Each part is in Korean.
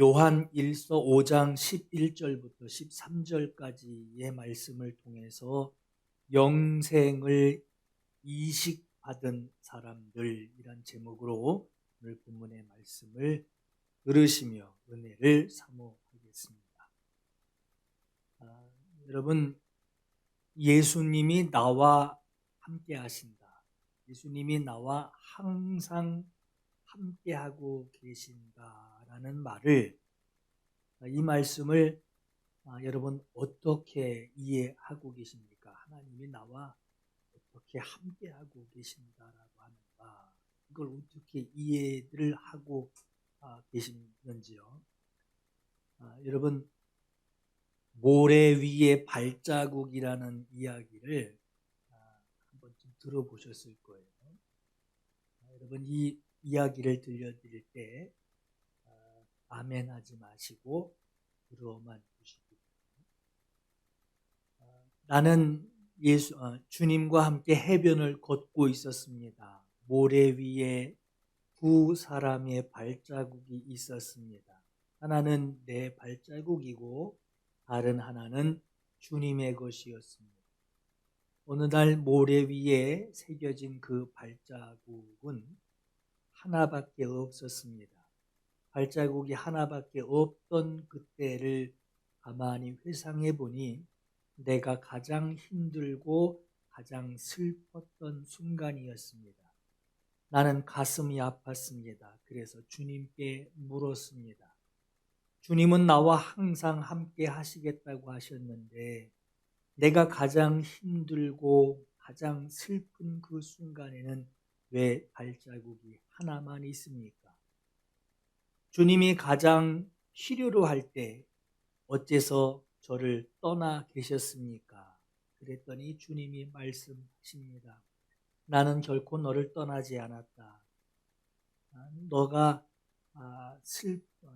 요한 1서 5장 11절부터 13절까지의 말씀을 통해서 영생을 이식받은 사람들이란 제목으로 오늘 본문의 말씀을 들으시며 은혜를 사모하겠습니다. 여러분, 예수님이 나와 함께 하신다. 예수님이 나와 항상 함께하고 계신다라는 말을, 이 말씀을 여러분 어떻게 이해하고 계십니까? 하나님이 나와 어떻게 함께하고 계신다라고 하는가? 이걸 어떻게 이해를 하고 계시는지요? 여러분, 모래 위에 발자국이라는 이야기를 한 번쯤 들어보셨을 거예요. 여러분, 이 이야기를 들려드릴 때 아멘 하지 마시고 들어만 주시기 바랍니다. 나는 주님과 함께 해변을 걷고 있었습니다. 모래 위에 두 사람의 발자국이 있었습니다. 하나는 내 발자국이고 다른 하나는 주님의 것이었습니다. 어느 날 모래 위에 새겨진 그 발자국은 하나밖에 없었습니다. 발자국이 하나밖에 없던 그때를 가만히 회상해 보니 내가 가장 힘들고 가장 슬펐던 순간이었습니다. 나는 가슴이 아팠습니다. 그래서 주님께 물었습니다. 주님은 나와 항상 함께 하시겠다고 하셨는데 내가 가장 힘들고 가장 슬픈 그 순간에는 왜 발자국이 하나만 있습니까? 주님이 가장 필요로 할 때 어째서 저를 떠나 계셨습니까? 그랬더니 주님이 말씀하십니다. 나는 결코 너를 떠나지 않았다. 너가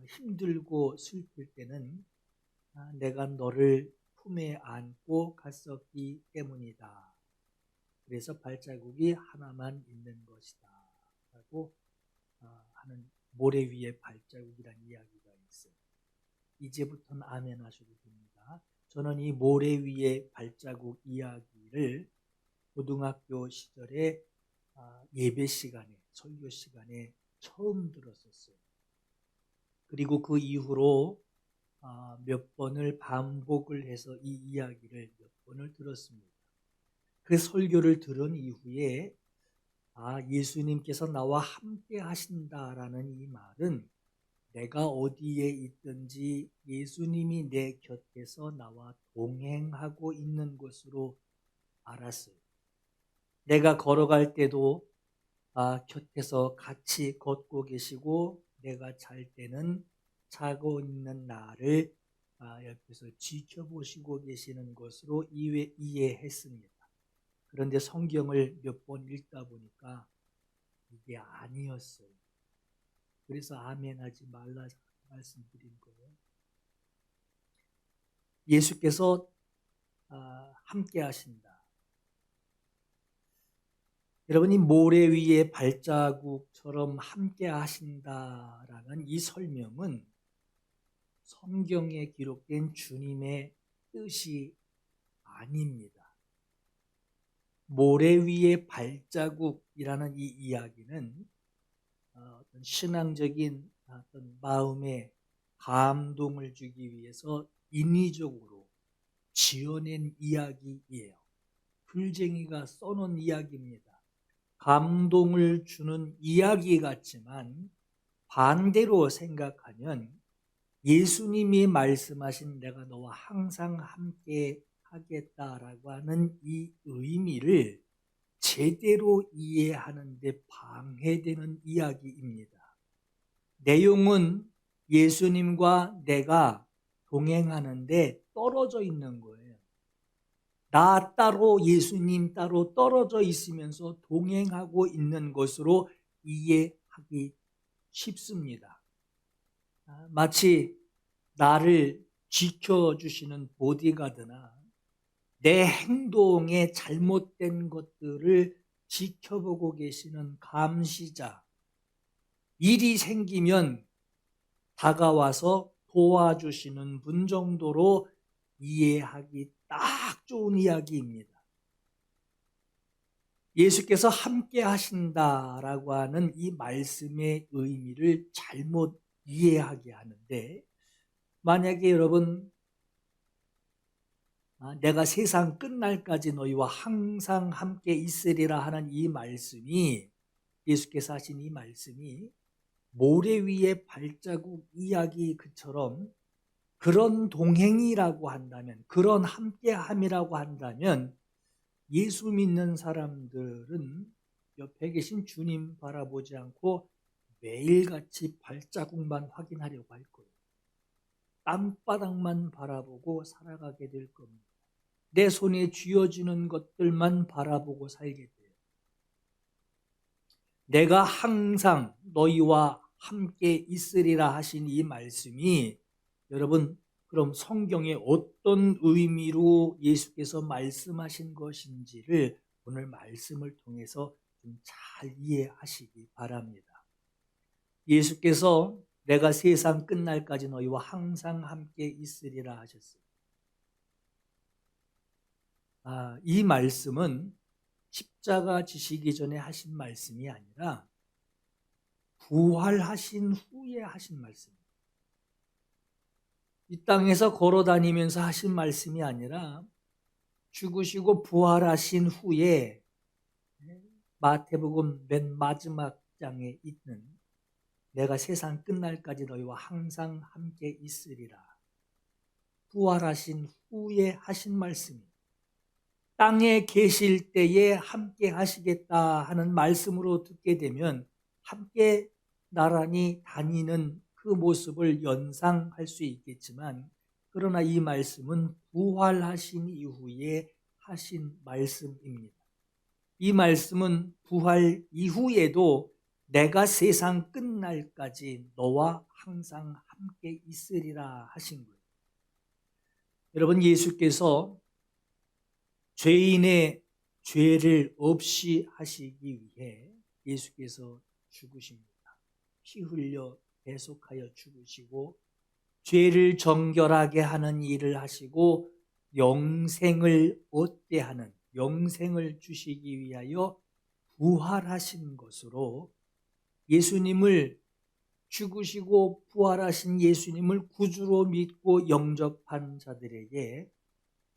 힘들고 슬플 때는 내가 너를 품에 안고 갔었기 때문이다. 그래서 발자국이 하나만 있는 것이다 라고 하는 모래 위에 발자국이라는 이야기가 있어요. 이제부터는 아멘 하셔도 됩니다. 저는 이 모래 위에 발자국 이야기를 고등학교 시절에 예배 시간에, 설교 시간에 처음 들었었어요. 그리고 그 이후로 몇 번을 반복을 해서 이 이야기를 몇 번을 들었습니다. 그 설교를 들은 이후에 예수님께서 나와 함께 하신다라는 이 말은 내가 어디에 있든지 예수님이 내 곁에서 나와 동행하고 있는 것으로 알았어요. 내가 걸어갈 때도 곁에서 같이 걷고 계시고 내가 잘 때는 자고 있는 나를 옆에서 지켜보시고 계시는 것으로 이해했습니다. 그런데 성경을 몇 번 읽다 보니까 이게 아니었어요. 그래서 아멘 하지 말라 말씀드린 거예요. 예수께서 함께 하신다. 여러분이 모래 위에 발자국처럼 함께 하신다라는 이 설명은 성경에 기록된 주님의 뜻이 아닙니다. 모래 위에 발자국이라는 이 이야기는 어떤 신앙적인 어떤 마음에 감동을 주기 위해서 인위적으로 지어낸 이야기예요. 글쟁이가 써놓은 이야기입니다. 감동을 주는 이야기 같지만 반대로 생각하면 예수님이 말씀하신 내가 너와 항상 함께 하겠다라고 하는 이 의미를 제대로 이해하는 데 방해되는 이야기입니다. 내용은 예수님과 내가 동행하는데 떨어져 있는 거예요. 나 따로 예수님 따로 떨어져 있으면서 동행하고 있는 것으로 이해하기 쉽습니다. 마치 나를 지켜주시는 보디가드나 내 행동에 잘못된 것들을 지켜보고 계시는 감시자, 일이 생기면 다가와서 도와주시는 분 정도로 이해하기 딱 좋은 이야기입니다. 예수께서 함께 하신다라고 하는 이 말씀의 의미를 잘못 이해하게 하는데, 만약에 여러분 내가 세상 끝날까지 너희와 항상 함께 있으리라 하는 이 말씀이, 예수께서 하신 이 말씀이 모래 위에 발자국 이야기 그처럼 그런 동행이라고 한다면, 그런 함께함이라고 한다면, 예수 믿는 사람들은 옆에 계신 주님 바라보지 않고 매일같이 발자국만 확인하려고 할 거예요. 땅바닥만 바라보고 살아가게 될 겁니다. 내 손에 쥐어지는 것들만 바라보고 살게 돼요. 내가 항상 너희와 함께 있으리라 하신 이 말씀이, 여러분 그럼 성경에 어떤 의미로 예수께서 말씀하신 것인지를 오늘 말씀을 통해서 좀 잘 이해하시기 바랍니다. 예수께서 내가 세상 끝날까지 너희와 항상 함께 있으리라 하셨어요. 이 말씀은 십자가 지시기 전에 하신 말씀이 아니라 부활하신 후에 하신 말씀입니다. 이 땅에서 걸어다니면서 하신 말씀이 아니라 죽으시고 부활하신 후에 마태복음 맨 마지막 장에 있는 내가 세상 끝날까지 너희와 항상 함께 있으리라, 부활하신 후에 하신 말씀입니다. 땅에 계실 때에 함께 하시겠다 하는 말씀으로 듣게 되면 함께 나란히 다니는 그 모습을 연상할 수 있겠지만, 그러나 이 말씀은 부활하신 이후에 하신 말씀입니다. 이 말씀은 부활 이후에도 내가 세상 끝날까지 너와 항상 함께 있으리라 하신 거예요. 여러분, 예수께서 죄인의 죄를 없이 하시기 위해 예수께서 죽으십니다. 피 흘려 대속하여 죽으시고 죄를 정결하게 하는 일을 하시고 영생을 얻게 하는, 영생을 주시기 위하여 부활하신 것으로, 예수님을, 죽으시고 부활하신 예수님을 구주로 믿고 영접한 자들에게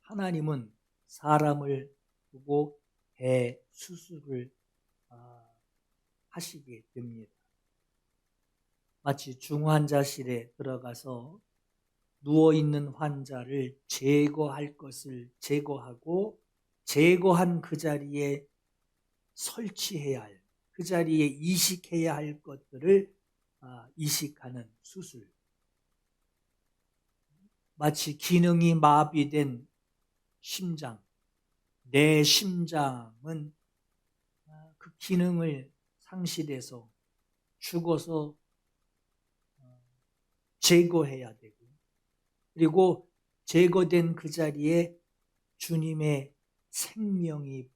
하나님은 사람을 두고 대수술을 하시게 됩니다. 마치 중환자실에 들어가서 누워있는 환자를 제거할 것을 제거하고, 제거한 그 자리에 설치해야 할, 그 자리에 이식해야 할 것들을 이식하는 수술. 마치 기능이 마비된 심장, 내 심장은 그 기능을 상실해서 죽어서 제거해야 되고, 그리고 제거된 그 자리에 주님의 생명이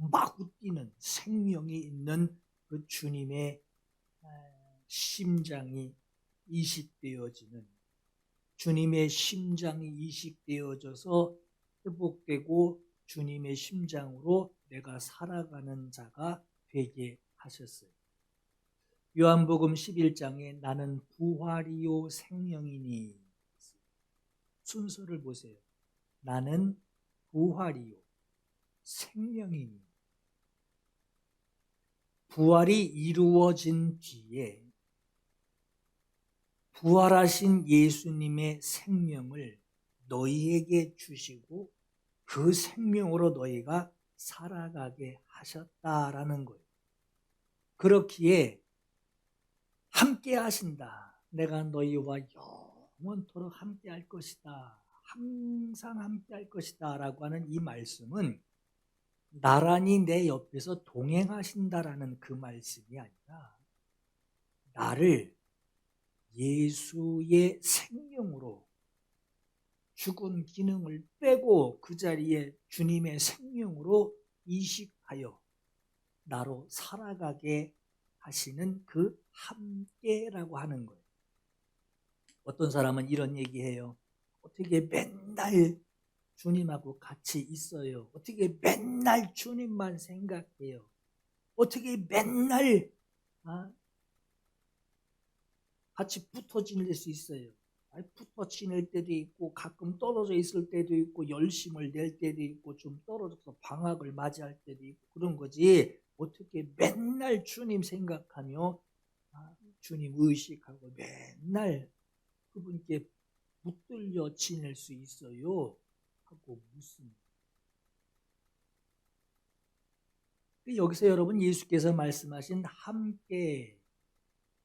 마구 뛰는, 생명이 있는 그 주님의 심장이 이식되어지는, 주님의 심장이 이식되어져서 회복되고 주님의 심장으로 내가 살아가는 자가 되게 하셨어요. 요한복음 11장에 나는 부활이요 생명이니, 순서를 보세요. 나는 부활이요 생명이니. 부활이 이루어진 뒤에 부활하신 예수님의 생명을 너희에게 주시고 그 생명으로 너희가 살아가게 하셨다라는 거예요. 그렇기에 함께 하신다. 내가 너희와 영원토록 함께 할 것이다. 항상 함께 할 것이다 라고 하는 이 말씀은 나란히 내 옆에서 동행하신다라는 그 말씀이 아니라, 나를 예수의 생명으로, 죽은 기능을 빼고 그 자리에 주님의 생명으로 이식하여 나로 살아가게 하시는 그 함께라고 하는 거예요. 어떤 사람은 이런 얘기해요. 어떻게 맨날 주님하고 같이 있어요? 어떻게 맨날 주님만 생각해요? 어떻게 맨날 같이 붙어 지낼 수 있어요? 붙어 지낼 때도 있고 가끔 떨어져 있을 때도 있고 열심을 낼 때도 있고 좀 떨어져서 방학을 맞이할 때도 있고 그런 거지. 어떻게 맨날 주님 생각하며 주님 의식하고 맨날 그분께 붙들려 지낼 수 있어요? 하고 묻습니다. 여기서 여러분 예수께서 말씀하신 함께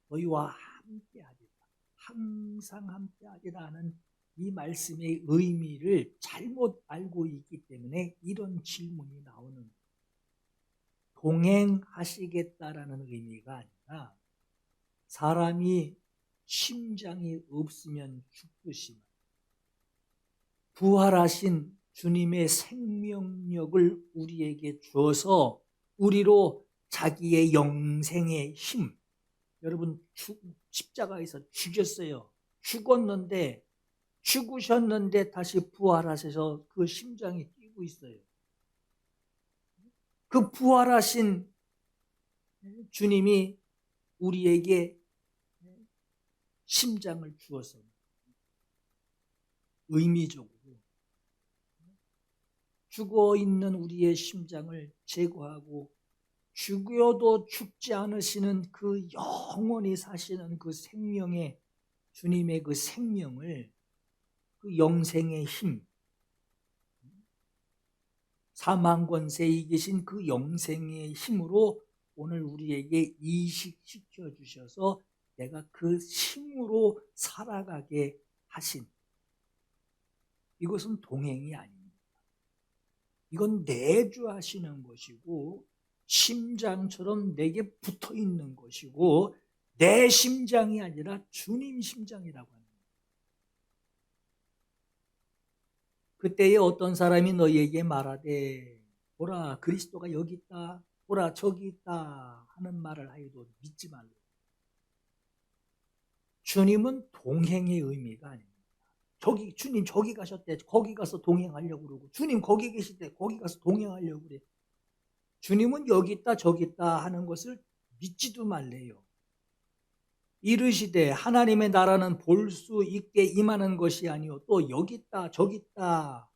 너희와 함께하리라, 항상 함께하리라는 이 말씀의 의미를 잘못 알고 있기 때문에 이런 질문이 나오는 거예요. 동행하시겠다라는 의미가 아니라 사람이 심장이 없으면 죽듯이 부활하신 주님의 생명력을 우리에게 주어서 우리로 자기의 영생의 힘, 여러분 십자가에서 죽였어요. 죽으셨는데 다시 부활하셔서 그 심장이 뛰고 있어요. 그 부활하신 주님이 우리에게 심장을 주어서 의미적으로 죽어있는 우리의 심장을 제거하고 죽여도 죽지 않으시는 그 영원히 사시는 그 생명의 주님의 그 생명을, 그 영생의 힘, 사망권세에 이기신 그 영생의 힘으로 오늘 우리에게 이식시켜 주셔서 내가 그 힘으로 살아가게 하신, 이것은 동행이 아닙니다. 이건 내주하시는 것이고 심장처럼 내게 붙어 있는 것이고 내 심장이 아니라 주님 심장이라고 합니다. 그때에 어떤 사람이 너희에게 말하되 보라 그리스도가 여기 있다, 보라 저기 있다 하는 말을 하여도 믿지 말라. 주님은 동행의 의미가 아닙니다. 주님 저기 가셨대, 거기 가서 동행하려고 그러고, 주님 거기 계실 때 거기 가서 동행하려고 그래. 주님은 여기 있다 저기 있다 하는 것을 믿지도 말래요. 이르시되 하나님의 나라는 볼 수 있게 임하는 것이 아니요 또 여기 있다 저기 있다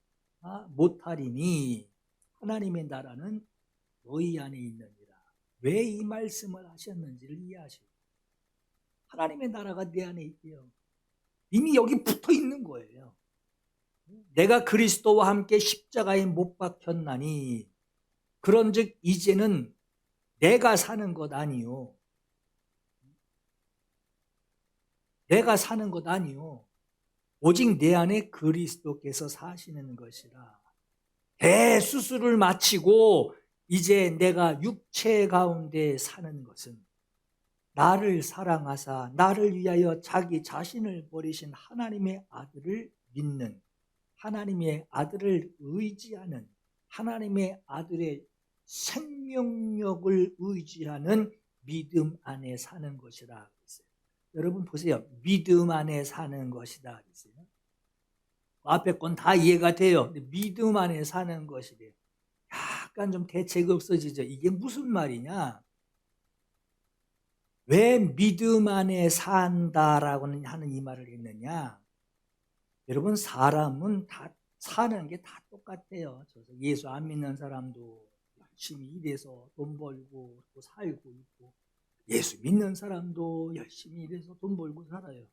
못하리니 하나님의 나라는 너희 안에 있느니라. 왜 이 말씀을 하셨는지를 이해하시고, 하나님의 나라가 내 안에 있대요. 이미 여기 붙어 있는 거예요. 내가 그리스도와 함께 십자가에 못 박혔나니 그런즉 이제는 내가 사는 것 아니요, 내가 사는 것 아니요 오직 내 안에 그리스도께서 사시는 것이라. 대수술을 마치고 이제 내가 육체 가운데 사는 것은 나를 사랑하사 나를 위하여 자기 자신을 버리신 하나님의 아들을 믿는, 하나님의 아들을 의지하는, 하나님의 아들의 생명력을 의지하는 믿음 안에 사는 것이라 그랬어요. 여러분 보세요. 믿음 안에 사는 것이다 그랬어요. 앞에 건 다 이해가 돼요. 믿음 안에 사는 것이래요. 약간 좀 대책 없어지죠. 이게 무슨 말이냐? 왜 믿음 안에 산다라고 하는 이 말을 했느냐? 여러분 사람은 다 사는 게 다 똑같아요. 예수 안 믿는 사람도 열심히 일해서 돈 벌고 또 살고 있고, 예수 믿는 사람도 열심히 일해서 돈 벌고 살아요.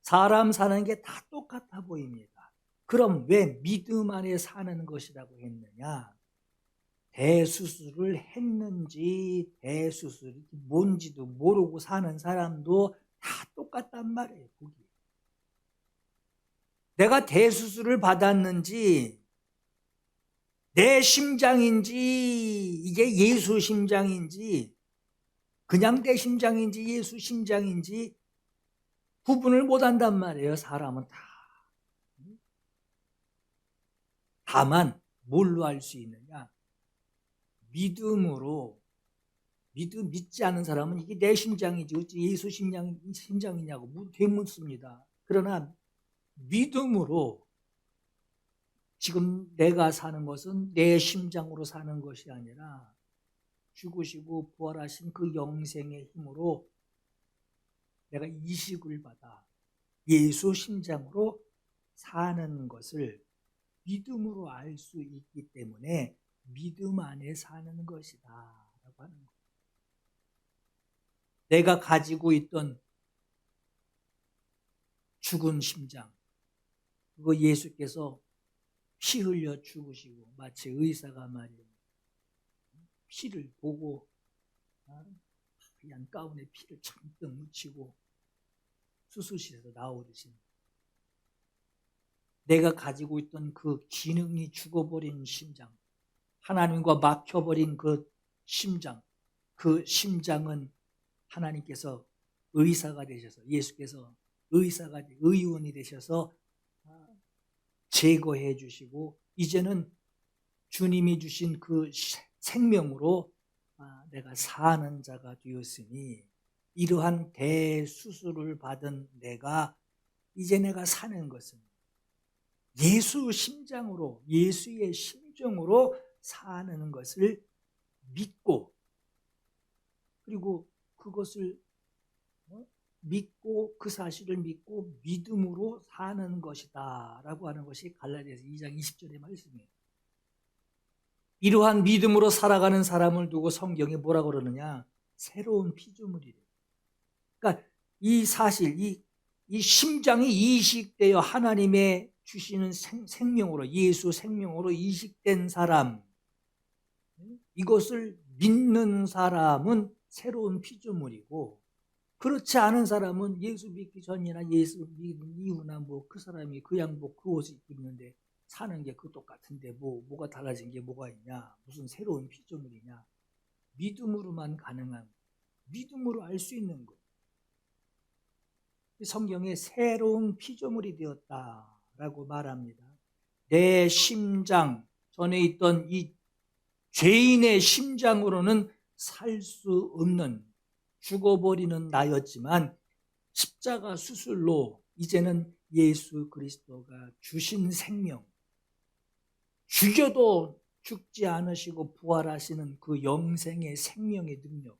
사람 사는 게 다 똑같아 보입니다. 그럼 왜 믿음 안에 사는 것이라고 했느냐? 대수술을 했는지 대수술이 뭔지도 모르고 사는 사람도 다 똑같단 말이에요. 그게. 내가 대수술을 받았는지 내 심장인지 이게 예수 심장인지 그냥 내 심장인지 예수 심장인지 구분을 못한단 말이에요. 사람은 다. 다만 뭘로 알 수 있느냐? 믿음으로. 믿지 않은 사람은 이게 내 심장이지 어찌 예수 심장이냐고 되묻습니다. 그러나 믿음으로 지금 내가 사는 것은 내 심장으로 사는 것이 아니라 죽으시고 부활하신 그 영생의 힘으로 내가 이식을 받아 예수 심장으로 사는 것을 믿음으로 알 수 있기 때문에 믿음 안에 사는 것이다 라고 하는 거예요. 내가 가지고 있던 죽은 심장, 그거 예수께서 피 흘려 죽으시고 마치 의사가 말이에요. 피를 보고 하얀 가운에 피를 잔뜩 묻히고 수술실에서 나오듯이 내가 가지고 있던 그 기능이 죽어버린 심장, 하나님과 막혀버린 그 심장, 그 심장은 하나님께서 의사가 되셔서, 예수께서 의원이 되셔서 제거해 주시고 이제는 주님이 주신 그 생명으로 내가 사는 자가 되었으니 이러한 대수술을 받은 이제 내가 사는 것은 예수 심장으로, 예수의 심정으로 사는 것을 믿고, 그리고 그것을 믿고 그 사실을 믿고 믿음으로 사는 것이다 라고 하는 것이 갈라디아서 2장 20절의 말씀이에요. 이러한 믿음으로 살아가는 사람을 두고 성경에 뭐라고 그러느냐? 새로운 피조물이래. 그러니까 이 사실, 이 심장이 이식되어 하나님의 주시는 생명으로, 예수 생명으로 이식된 사람, 이것을 믿는 사람은 새로운 피조물이고, 그렇지 않은 사람은 예수 믿기 전이나 예수 믿는 이후나 그 사람이 그 양복 그 옷을 입는데 사는 게 그 똑같은데 뭐가 달라진 게 뭐가 있냐? 무슨 새로운 피조물이냐? 믿음으로만 가능한, 믿음으로 알 수 있는 것. 성경에 새로운 피조물이 되었다라고 말합니다. 내 심장, 전에 있던 이 죄인의 심장으로는 살 수 없는 죽어버리는 나였지만 십자가 수술로 이제는 예수 그리스도가 주신 생명, 죽여도 죽지 않으시고 부활하시는 그 영생의 생명의 능력,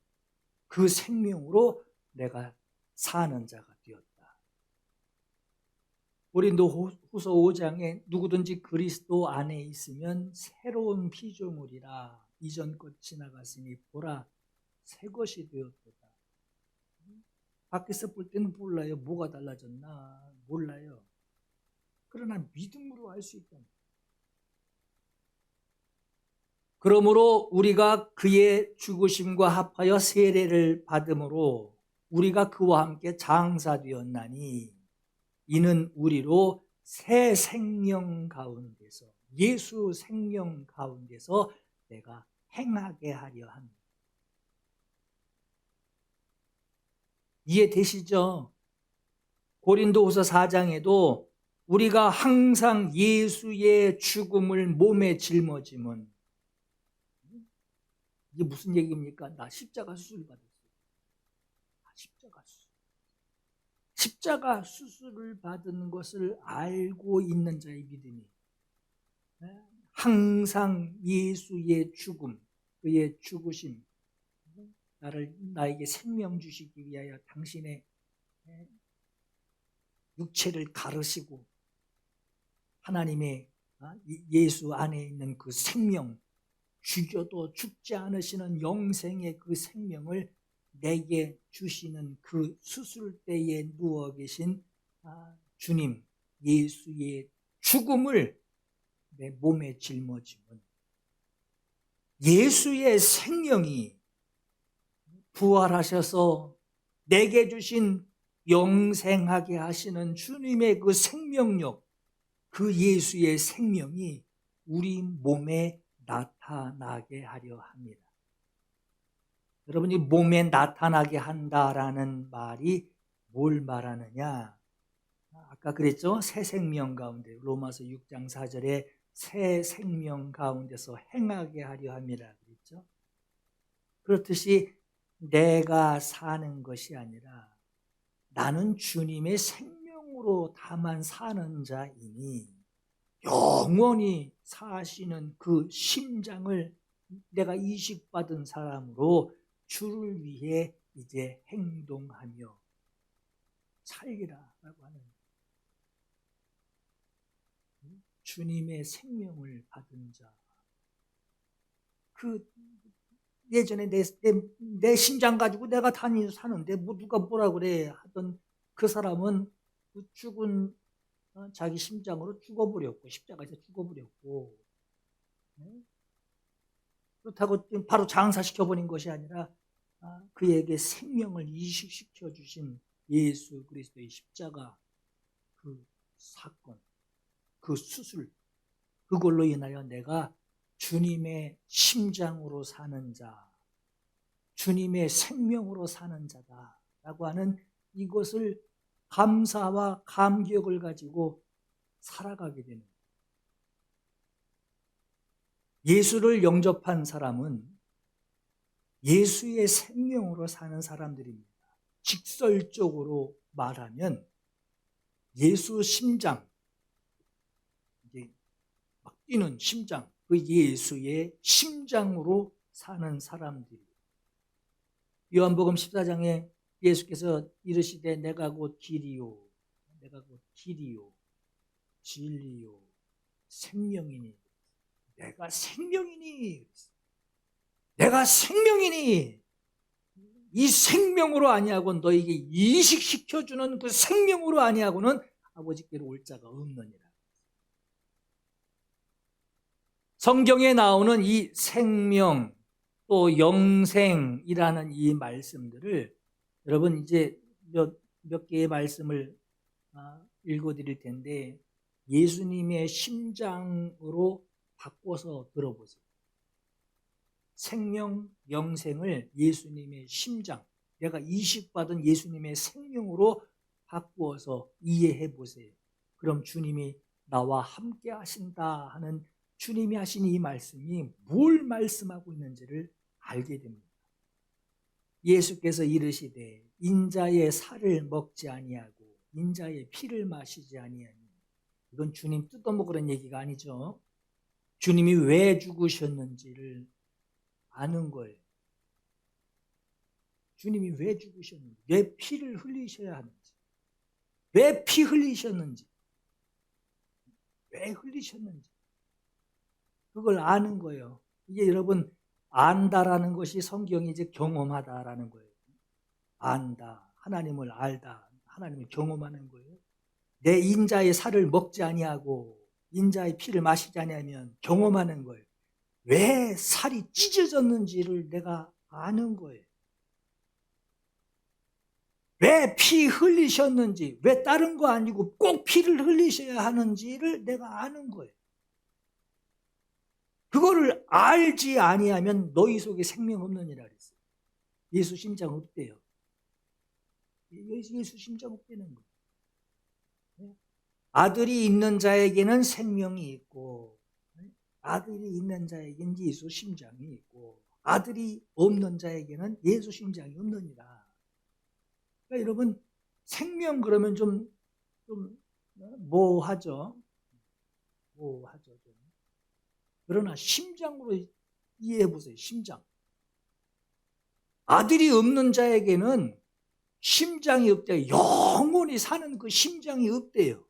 그 생명으로 내가 사는 자가 되었다. 고린도후서 5장에 누구든지 그리스도 안에 있으면 새로운 피조물이라, 이전 것 지나갔으니 보라 새 것이 되었도다. 밖에서 볼 때는 몰라요. 뭐가 달라졌나 몰라요. 그러나 믿음으로 알 수 있다. 그러므로 우리가 그의 죽으심과 합하여 세례를 받음으로 우리가 그와 함께 장사되었나니 이는 우리로 새 생명 가운데서, 예수 생명 가운데서 내가 행하게 하려 합니다. 이해되시죠? 고린도후서 4장에도 우리가 항상 예수의 죽음을 몸에 짊어지면, 이게 무슨 얘기입니까? 나 십자가 수술 받았어요. 십자가 수술을 받은 것을 알고 있는 자의 믿음이, 항상 예수의 죽음, 그의 죽으심, 나에게 생명 주시기 위하여 당신의 육체를 가르시고 하나님의 예수 안에 있는 그 생명, 죽여도 죽지 않으시는 영생의 그 생명을 내게 주시는 그 수술대에 누워 계신 주님 예수의 죽음을 내 몸에 짊어지면 예수의 생명이 부활하셔서 내게 주신 영생하게 하시는 주님의 그 생명력, 그 예수의 생명이 우리 몸에 나타나게 하려 합니다. 여러분이 몸에 나타나게 한다라는 말이 뭘 말하느냐? 아까 그랬죠? 새 생명 가운데, 로마서 6장 4절에 새 생명 가운데서 행하게 하려 합니다. 그랬죠? 그렇듯이 내가 사는 것이 아니라 나는 주님의 생명으로 생명으로 다만 사는 자이니 영원히 사시는 그 심장을 내가 이식받은 사람으로 주를 위해 이제 행동하며 살리라라고 하는 주님의 생명을 받은 자. 그 예전에 내 심장 가지고 내가 다니면서 사는데 뭐 누가 뭐라 그래 하던 그 사람은 그 죽은 자기 심장으로 죽어버렸고 십자가에서 죽어버렸고, 그렇다고 바로 장사시켜버린 것이 아니라 그에게 생명을 이식시켜 주신 예수 그리스도의 십자가, 그 사건, 그 수술, 그걸로 인하여 내가 주님의 심장으로 사는 자, 주님의 생명으로 사는 자다라고 하는 이것을 감사와 감격을 가지고 살아가게 되는 거예요. 예수를 영접한 사람은 예수의 생명으로 사는 사람들입니다. 직설적으로 말하면 예수 심장, 이제 막 뛰는 심장, 그 예수의 심장으로 사는 사람들이에요. 요한복음 14장에 예수께서 이르시되 내가 곧 길이요, 내가 곧 길이요, 진리요, 생명이니, 내가 생명이니, 내가 생명이니, 이 생명으로 아니하고 너에게 이식시켜주는 그 생명으로 아니하고는 아버지께로 올 자가 없느니라. 성경에 나오는 이 생명 또 영생이라는 이 말씀들을 여러분 이제 몇 개의 말씀을 읽어드릴 텐데 예수님의 심장으로 바꿔서 들어보세요. 생명, 영생을 예수님의 심장, 내가 이식받은 예수님의 생명으로 바꾸어서 이해해 보세요. 그럼 주님이 나와 함께 하신다 하는 주님이 하신 이 말씀이 뭘 말씀하고 있는지를 알게 됩니다. 예수께서 이르시되 인자의 살을 먹지 아니하고 인자의 피를 마시지 아니하니, 이건 주님 뜯어먹으라는 얘기가 아니죠. 주님이 왜 죽으셨는지를 아는 거예요. 주님이 왜 죽으셨는지, 왜 피를 흘리셔야 하는지, 왜 피 흘리셨는지, 왜 흘리셨는지 그걸 아는 거예요. 이게 여러분 안다라는 것이 성경이 이제 경험하다라는 거예요. 안다, 하나님을 알다, 하나님을 경험하는 거예요. 내 인자의 살을 먹지 아니하고 인자의 피를 마시지 아니하면 경험하는 거예요. 왜 살이 찢어졌는지를 내가 아는 거예요. 왜 피 흘리셨는지, 왜 다른 거 아니고 꼭 피를 흘리셔야 하는지를 내가 아는 거예요. 그거를 알지 아니하면 너희 속에 생명 없느니라 그랬어요. 예수 심장 없대요. 예수 심장 없다는 거예요. 아들이 있는 자에게는 생명이 있고, 아들이 있는 자에게는 예수 심장이 있고, 아들이 없는 자에게는 예수 심장이 없느니라. 그러니까 여러분 생명 그러면 좀 뭐하죠? 뭐하죠? 좀. 그러나 심장으로 이해해 보세요. 심장. 아들이 없는 자에게는 심장이 없대요. 영원히 사는 그 심장이 없대요.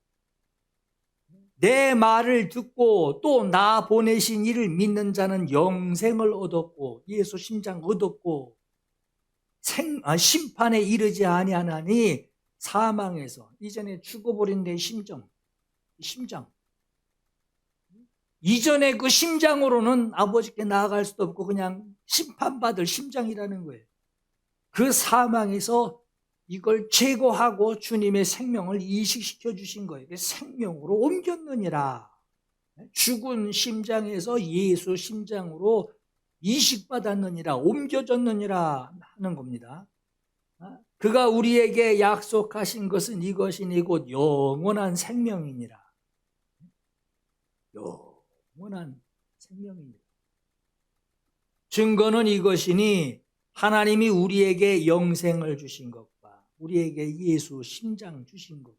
내 말을 듣고 또 나 보내신 이를 믿는 자는 영생을 얻었고 예수 심장 얻었고 심판에 이르지 아니하나니 사망에서 이전에 죽어버린 내 심장 이전에 그 심장으로는 아버지께 나아갈 수도 없고 그냥 심판받을 심장이라는 거예요. 그 사망에서 이걸 제거하고 주님의 생명을 이식시켜 주신 거예요. 생명으로 옮겼느니라. 죽은 심장에서 예수 심장으로 이식받았느니라, 옮겨졌느니라 하는 겁니다. 그가 우리에게 약속하신 것은 이것이니 곧 영원한 생명이니라. 영원한 생명이니라. 증거는 이것이니 하나님이 우리에게 영생을 주신 것과 우리에게 예수 심장 주신 것과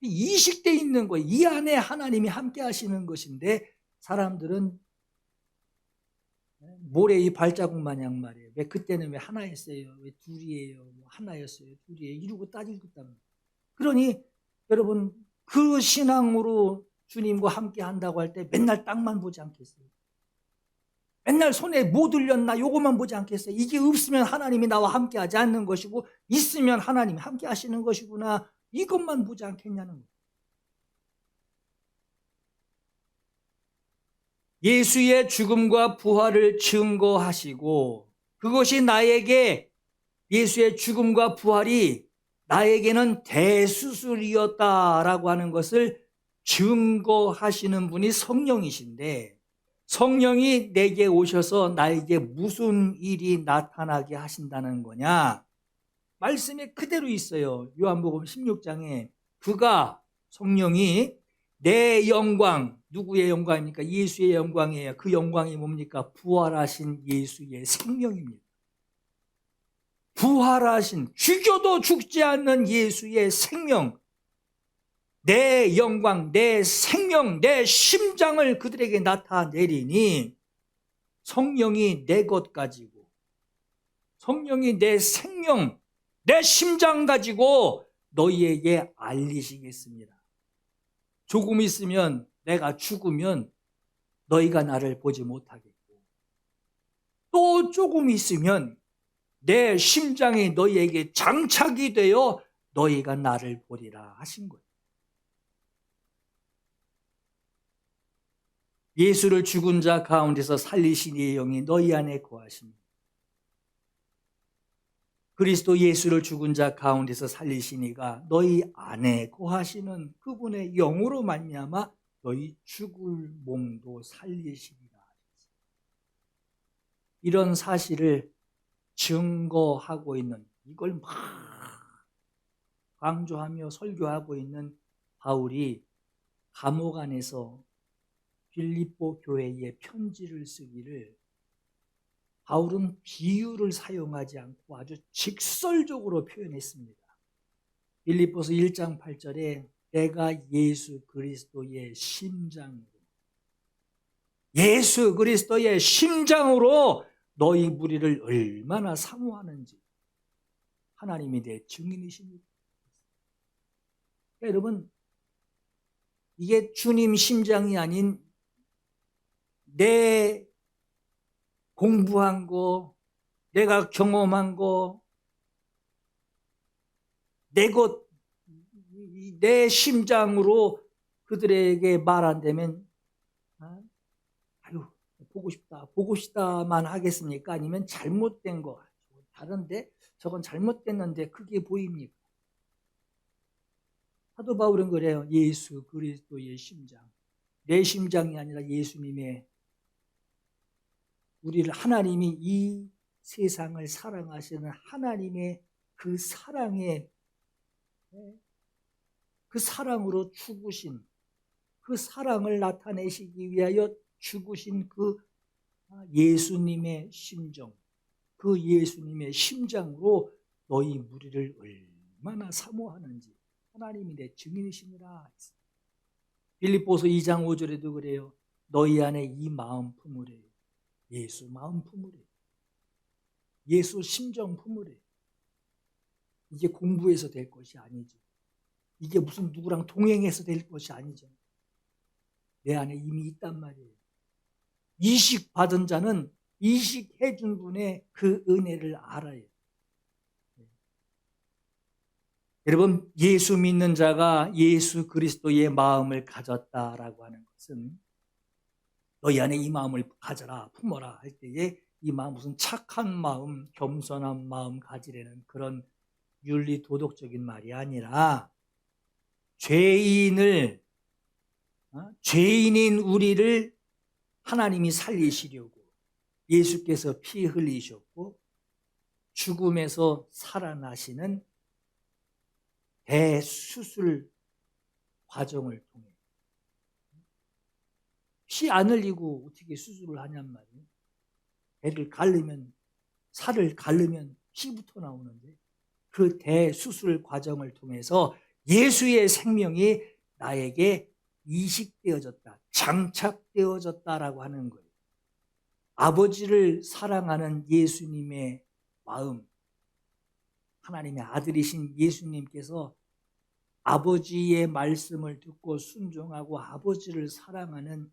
이식돼 있는 거예요. 이 안에 하나님이 함께 하시는 것인데 사람들은 모래의 발자국 마냥 말이에요. 왜 그때는 왜 하나였어요? 왜 둘이에요? 뭐 하나였어요? 둘이에요? 이러고 따지고 있다는 거예요. 그러니 여러분 그 신앙으로 주님과 함께 한다고 할 때 맨날 땅만 보지 않겠어요? 맨날 손에 뭐 들렸나 요것만 보지 않겠어요? 이게 없으면 하나님이 나와 함께 하지 않는 것이고 있으면 하나님이 함께 하시는 것이구나 이것만 보지 않겠냐는 거예요. 예수의 죽음과 부활을 증거하시고 그것이 나에게 예수의 죽음과 부활이 나에게는 대수술이었다라고 하는 것을 증거하시는 분이 성령이신데 성령이 내게 오셔서 나에게 무슨 일이 나타나게 하신다는 거냐? 말씀에 그대로 있어요. 요한복음 16장에 그가 성령이 내 영광, 누구의 영광입니까? 예수의 영광이에요. 그 영광이 뭡니까? 부활하신 예수의 생명입니다. 부활하신 죽여도 죽지 않는 예수의 생명, 내 영광, 내 생명, 내 심장을 그들에게 나타내리니 성령이 내 것 가지고 성령이 내 생명, 내 심장 가지고 너희에게 알리시겠습니다. 조금 있으면 내가 죽으면 너희가 나를 보지 못하겠고 또 조금 있으면 내 심장이 너희에게 장착이 되어 너희가 나를 보리라 하신 거예요. 예수를 죽은 자 가운데서 살리신 이의 영이 너희 안에 거하십니다. 그리스도 예수를 죽은 자 가운데서 살리신 이가 너희 안에 거하시는 그분의 영으로 말미암아 너희 죽을 몸도 살리시리라. 이런 사실을 증거하고 있는 이걸 막 강조하며 설교하고 있는 바울이 감옥 안에서 빌립보 교회에 편지를 쓰기를 바울은 비유를 사용하지 않고 아주 직설적으로 표현했습니다. 빌립보서 1장 8절에 내가 예수 그리스도의 심장으로 예수 그리스도의 심장으로 너희 무리를 얼마나 사모하는지 하나님이 내 증인이십니다. 여러분 이게 주님 심장이 아닌 내 공부한 거, 내가 경험한 거, 내 심장으로 그들에게 말한다면 아유 보고 싶다만 하겠습니까? 아니면 잘못된 거 다른데 저건 잘못됐는데 그게 보입니까? 사도 바울은 그래요. 예수 그리스도의 심장, 내 심장이 아니라 예수님의 우리를 하나님이 이 세상을 사랑하시는 하나님의 그 사랑의 그 사랑으로 죽으신 그 사랑을 나타내시기 위하여 죽으신 그 예수님의 심정, 그 예수님의 심장으로 너희 무리를 얼마나 사모하는지 하나님이 내 증인이시니라. 빌립보서 2장 5절에도 그래요. 너희 안에 이 마음 품으래. 예수 마음 품으래. 예수 심정 품으래. 이게 공부해서 될 것이 아니지. 이게 무슨 누구랑 동행해서 될 것이 아니죠. 내 안에 이미 있단 말이에요. 이식 받은 자는 이식해 준 분의 그 은혜를 알아요. 여러분 예수 믿는 자가 예수 그리스도의 마음을 가졌다라고 하는 것은 너희 안에 이 마음을 가져라 품어라 할 때에 이 마음 무슨 착한 마음 겸손한 마음 가지려는 그런 윤리 도덕적인 말이 아니라 죄인인 우리를 하나님이 살리시려고 예수께서 피 흘리셨고 죽음에서 살아나시는 대수술 과정을 통해 피 안 흘리고 어떻게 수술을 하냔 말이에요. 배를 가르면 살을 가르면 피부터 나오는데 그 대수술 과정을 통해서 예수의 생명이 나에게 이식되어졌다, 장착되어졌다라고 하는 거예요. 아버지를 사랑하는 예수님의 마음, 하나님의 아들이신 예수님께서 아버지의 말씀을 듣고 순종하고 아버지를 사랑하는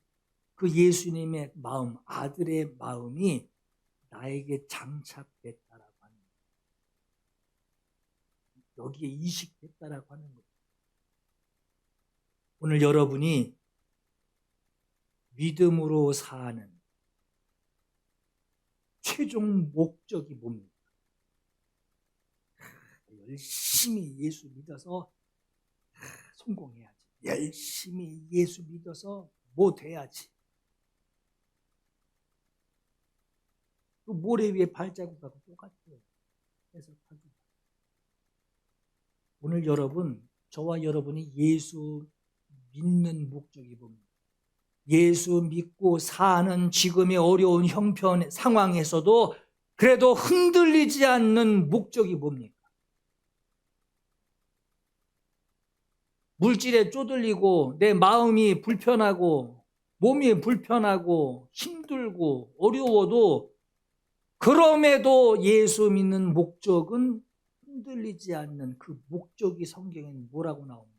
그 예수님의 마음, 아들의 마음이 나에게 장착됐다라고 하는 거예요. 여기에 이식됐다라고 하는 거예요. 오늘 여러분이 믿음으로 사는 최종 목적이 뭡니까? 열심히 예수 믿어서 성공해야지. 열심히 예수 믿어서 뭐 돼야지. 그 모래 위에 발자국하고 똑같아요. 해석하기. 오늘 여러분, 저와 여러분이 예수 믿는 목적이 뭡니까? 예수 믿고 사는 지금의 어려운 형편 상황에서도 그래도 흔들리지 않는 목적이 뭡니까? 물질에 쪼들리고 내 마음이 불편하고 몸이 불편하고 힘들고 어려워도 그럼에도 예수 믿는 목적은 흔들리지 않는 그 목적이 성경에는 뭐라고 나옵니까?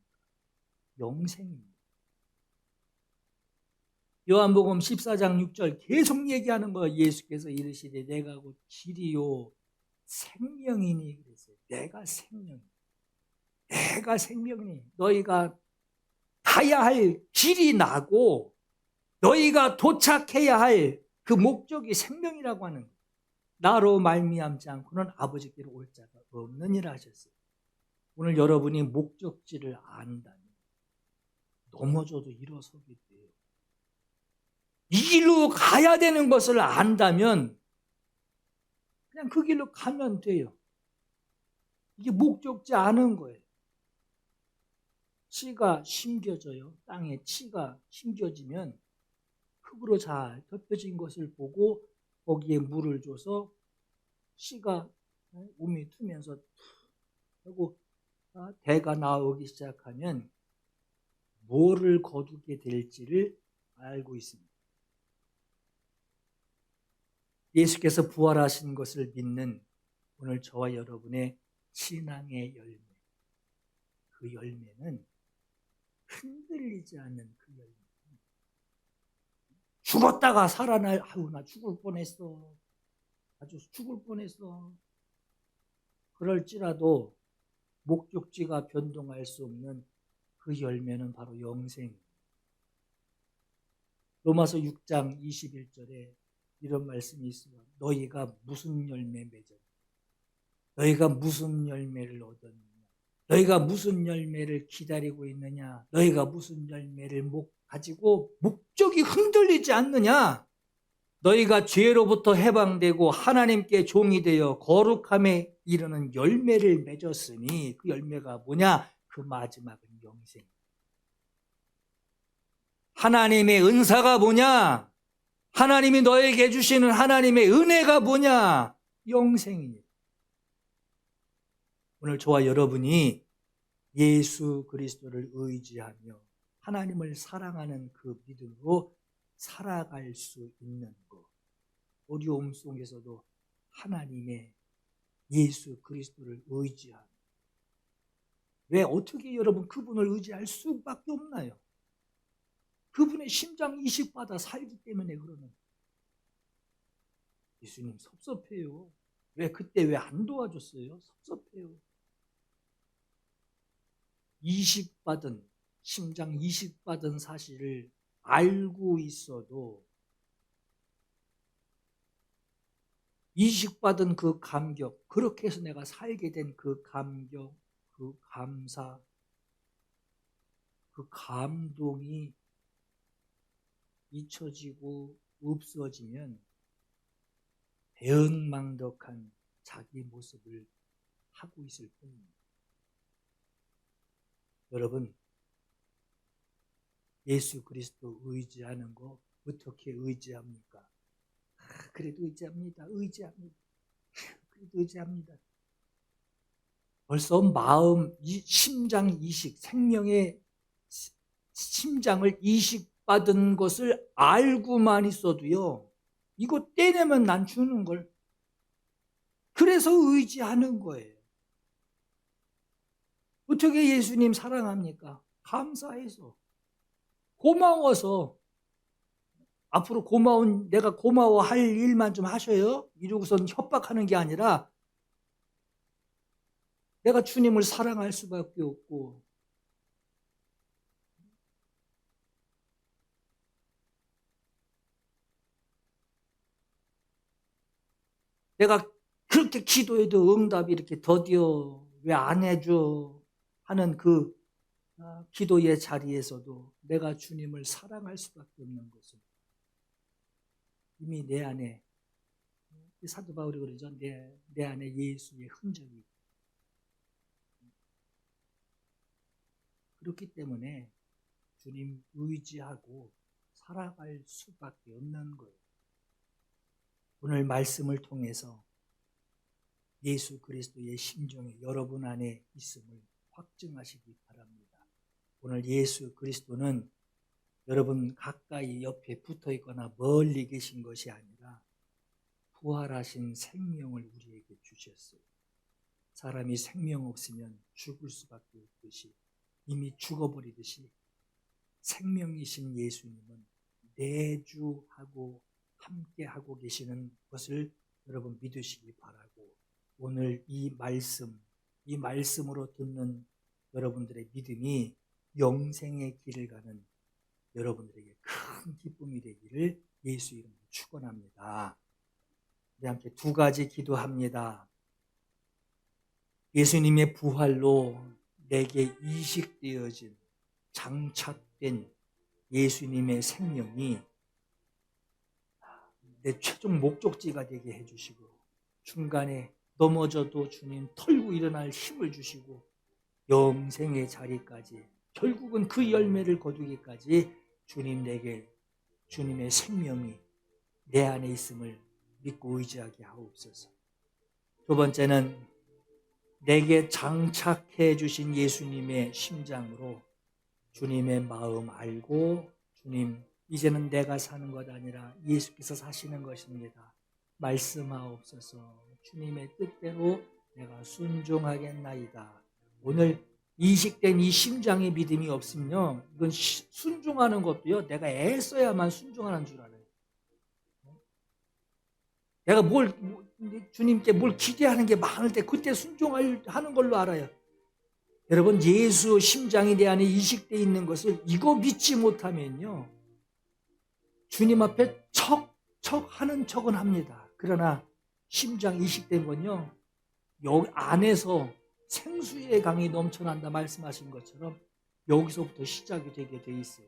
영생입니다. 요한복음 14장 6절 계속 얘기하는 거예요. 예수께서 이르시되 내가 곧 길이요 생명이니 그랬어요. 내가 생명이니. 내가 생명이니. 너희가 가야 할 길이 나고 너희가 도착해야 할 그 목적이 생명이라고 하는 거예요. 나로 말미암지 않고는 아버지께로 올 자가 없느니라 하셨어요. 오늘 여러분이 목적지를 안다면 넘어져도 일어서게 돼요. 이 길로 가야 되는 것을 안다면 그냥 그 길로 가면 돼요. 이게 목적지 않은 거예요. 치가 심겨져요. 땅에 치가 심겨지면 흙으로 잘 덮여진 것을 보고 거기에 물을 줘서 씨가 우미 트면서 하고 대가 나오기 시작하면 뭐를 거두게 될지를 알고 있습니다. 예수께서 부활하신 것을 믿는 오늘 저와 여러분의 신앙의 열매, 그 열매는 흔들리지 않는 그 열매. 죽었다가 살아날, 아유 나 죽을 뻔했어, 아주 죽을 뻔했어. 그럴지라도 목적지가 변동할 수 없는 그 열매는 바로 영생. 로마서 6장 21절에 이런 말씀이 있어요. 너희가 무슨 열매 맺었냐? 너희가 무슨 열매를 얻었느냐? 너희가 무슨 열매를 기다리고 있느냐? 너희가 무슨 열매를 가지고 목적이 흔들리지 않느냐? 너희가 죄로부터 해방되고 하나님께 종이 되어 거룩함에 이르는 열매를 맺었으니 그 열매가 뭐냐? 그 마지막은 영생. 하나님의 은사가 뭐냐? 하나님이 너에게 주시는 하나님의 은혜가 뭐냐? 영생입니다. 오늘 저와 여러분이 예수 그리스도를 의지하며 하나님을 사랑하는 그 믿음으로 살아갈 수 있는 것. 어려움 속에서도 하나님의 예수 그리스도를 의지하며. 왜 어떻게 여러분 그분을 의지할 수밖에 없나요? 그분의 심장 이식받아 살기 때문에 그러는 거예요. 예수님 섭섭해요. 왜 그때 왜 안 도와줬어요? 섭섭해요. 이식받은, 심장 이식받은 사실을 알고 있어도 이식받은 그 감격, 그렇게 해서 내가 살게 된 그 감격, 그 감사, 그 감동이 잊혀지고 없어지면 대응망덕한 자기 모습을 하고 있을 뿐입니다. 여러분, 예수 그리스도 의지하는 거 어떻게 의지합니까? 그래도 의지합니다. 의지합니다. 그래도 의지합니다. 벌써 마음, 심장 이식, 생명의 심장을 이식받은 것을 알고만 있어도요, 이거 떼내면 난 주는 걸. 그래서 의지하는 거예요. 어떻게 예수님 사랑합니까? 감사해서, 고마워서. 앞으로 내가 고마워할 일만 좀 하셔요. 이러고선 협박하는 게 아니라 내가 주님을 사랑할 수밖에 없고, 내가 그렇게 기도해도 응답이 이렇게 더디어 왜 안 해줘 하는 그 기도의 자리에서도 내가 주님을 사랑할 수밖에 없는 것은 이미 내 안에, 사도 바울이 그러죠. 내 안에 예수의 흔적이. 그렇기 때문에 주님 의지하고 살아갈 수밖에 없는 거예요. 오늘 말씀을 통해서 예수 그리스도의 심정이 여러분 안에 있음을 확증하시기 바랍니다. 오늘 예수 그리스도는 여러분 가까이 옆에 붙어 있거나 멀리 계신 것이 아니라 부활하신 생명을 우리에게 주셨어요. 사람이 생명 없으면 죽을 수밖에 없듯이, 이미 죽어버리듯이 생명이신 예수님은 내주하고 함께하고 계시는 것을 여러분 믿으시기 바라고, 오늘 이 말씀으로 듣는 여러분들의 믿음이 영생의 길을 가는 여러분들에게 큰 기쁨이 되기를 예수 이름으로 축원합니다. 우리 함께 두 가지 기도합니다. 예수님의 부활로 내게 이식되어진, 장착된 예수님의 생명이 내 최종 목적지가 되게 해주시고, 중간에 넘어져도 주님 털고 일어날 힘을 주시고, 영생의 자리까지, 결국은 그 열매를 거두기까지 주님의 생명이 내 안에 있음을 믿고 의지하게 하옵소서. 두 번째는 내게 장착해 주신 예수님의 심장으로 주님의 마음 알고, 주님 이제는 내가 사는 것 아니라 예수께서 사시는 것입니다. 말씀하옵소서. 주님의 뜻대로 내가 순종하겠나이다. 오늘 이식된 이 심장의 믿음이 없으면요, 이건 순종하는 것도요, 내가 애써야만 순종하는 줄 알아요. 내가 주님께 뭘 기대하는 게 많을 때 그때 순종하는 걸로 알아요. 여러분, 예수 심장이 내 안에 이식되어 있는 것을 이거 믿지 못하면요, 주님 앞에 척척 하는 척은 합니다. 그러나 심장 이식된 건요, 여기 안에서 생수의 강이 넘쳐난다 말씀하신 것처럼 여기서부터 시작이 되게 돼 있어요.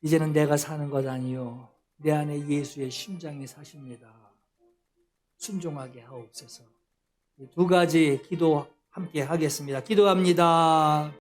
이제는 내가 사는 것 아니요, 내 안에 예수의 심장이 사십니다. 순종하게 하옵소서. 두 가지 기도 함께 하겠습니다. 기도합니다.